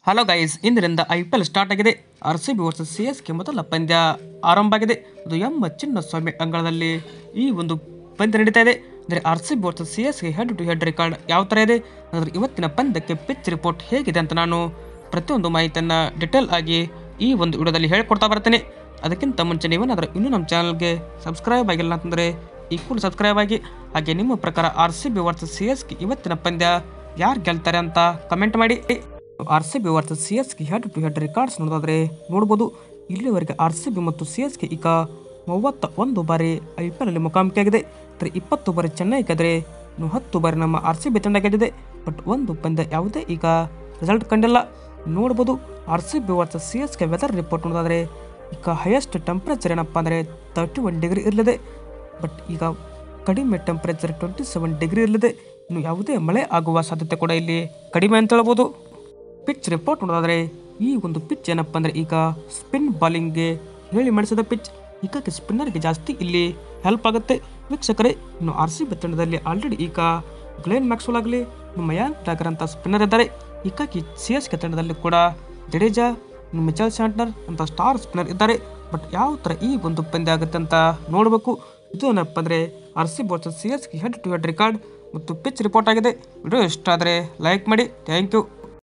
Hello guys, ಇಂದಿನಿಂದ IPL start ಆಗಿದೆ. RCB versus CSK ಮೊದಲ ಪಂದ್ಯ ಆರಂಭ ಆಗಿದೆ. ಅದು ಎಂ ಚಿನ್ನಸ್ವಾಮಿ ಅಂಗಳದಲ್ಲಿ ಈ ಒಂದು ಪಂದ್ಯ ನಡೀತಾ ಇದೆ. ಅಂದರೆ RCB versus CSK head to head record ಯಾವ ಥರ ಇದೆ, ಅಂದರೆ ಇವತ್ತಿನ ಪಂದ್ಯಕ್ಕೆ ಪಿಚ್ ರಿಪೋರ್ಟ್ ಹೇಗಿದೆ ಅಂತ ನಾನು ಪ್ರತಿಯೊಂದು ಮಾಹಿತಿಯನ್ನು ಡಿಟೇಲ್ ಆಗಿ ಈ ಒಂದು ವಿಡಿಯೋದಲ್ಲಿ ಹೇಳ್ಕೊಡ್ತಾ ಬರ್ತೀನಿ. ಅದಕ್ಕಿಂತ ಮುಂಚೆ ನೀವೇನಾದರೂ ಇನ್ನೂ ನಮ್ಮ ಚಾನಲ್ಗೆ ಸಬ್ಸ್ಕ್ರೈಬ್ ಆಗಿಲ್ಲ ಅಂತಂದರೆ ಈ ಕೂಡ ಸಬ್ಸ್ಕ್ರೈಬ್ ಆಗಿ. ಹಾಗೆ ನಿಮ್ಮ ಪ್ರಕಾರ RCB ವರ್ಸಸ್ CSK ಇವತ್ತಿನ ಪಂದ್ಯ ಯಾರು ಗೆಲ್ತಾರೆ ಅಂತ ಕಮೆಂಟ್ ಮಾಡಿ. RCB versus CSK head to head records ನೋಡ್ಬೋದು. ಇಲ್ಲಿವರೆಗೆ RCB ಮತ್ತು CSK ಈಗ 31 ಬಾರಿ IPL ಅಲ್ಲಿ ಮುಖಾಮುಖಿಯಾಗಿದೆ. 20 ಬಾರಿ ಚೆನ್ನೈ ಗೆದ್ದರೆ 10 ಬಾರಿ ನಮ್ಮ RCB ತಂಡ ಗೆದ್ದಿದೆ. ಬಟ್ ಒಂದು ಪಂದ್ಯ ಯಾವುದೇ ಈಗ ರಿಸಲ್ಟ್ ಕಂಡಿಲ್ಲ. ನೋಡ್ಬೋದು RCB versus CSK weather report ನೋಡೋದಾದರೆ ಈಗ ಹೈಯೆಸ್ಟ್ ಟೆಂಪ್ರೇಚರ್ ಏನಪ್ಪ ಅಂದರೆ 31 ಡಿಗ್ರಿ ಇರಲಿದೆ. ಬಟ್ ಈಗ ಕಡಿಮೆ ಟೆಂಪ್ರೇಚರ್ 27 ಡಿಗ್ರಿ ಇರಲಿದೆ. ಇನ್ನು ಯಾವುದೇ ಮಳೆ ಆಗುವ ಸಾಧ್ಯತೆ ಕೂಡ ಇಲ್ಲಿ ಕಡಿಮೆ ಅಂತ ಹೇಳ್ಬೋದು. ಪಿಚ್ ರಿಪೋರ್ಟ್ ನೋಡೋದಾದರೆ ಈ ಒಂದು ಪಿಚ್ ಏನಪ್ಪ ಅಂದರೆ ಈಗ ಸ್ಪಿನ್ ಬಾಲಿಂಗ್ಗೆ ಹೇಳಿ ಮಾಡಿಸಿದ ಪಿಚ್. ಹೀಗಾಗಿ ಸ್ಪಿನ್ನರ್ಗೆ ಜಾಸ್ತಿ ಇಲ್ಲಿ ಹೆಲ್ಪ್ ಆಗುತ್ತೆ ವೀಕ್ಷಕರೇ. ಇನ್ನು RCB ತಂಡದಲ್ಲಿ ಆಲ್ರೆಡಿ ಈಗ ಗ್ಲೆನ್ ಮ್ಯಾಕ್ಸ್ವೆಲ್ ಆಗಲಿ, ಮಯಾಂಕ್ ಠಾಕರ್ ಅಂತ ಸ್ಪಿನ್ನರ್ ಇದ್ದಾರೆ. ಹೀಗಾಗಿ CSK ತಂಡದಲ್ಲಿ ಕೂಡ ಜಡೇಜಾ, ಮಿಚೆಲ್ ಸ್ಯಾಂಟ್ನರ್ ಅಂತ ಸ್ಟಾರ್ ಸ್ಪಿನ್ನರ್ ಇದ್ದಾರೆ. ಬಟ್ ಯಾವ ಥರ ಈ ಒಂದು ಪಂದ್ಯ ಆಗುತ್ತೆ ಅಂತ ನೋಡಬೇಕು. ಇದು ಏನಪ್ಪ ಅಂದರೆ RCB versus CSK head to head record ಮತ್ತು ಪಿಚ್ ರಿಪೋರ್ಟ್ ಆಗಿದೆ. ವಿಡಿಯೋ ಇಷ್ಟ ಆದರೆ ಲೈಕ್ ಮಾಡಿ. Thank you.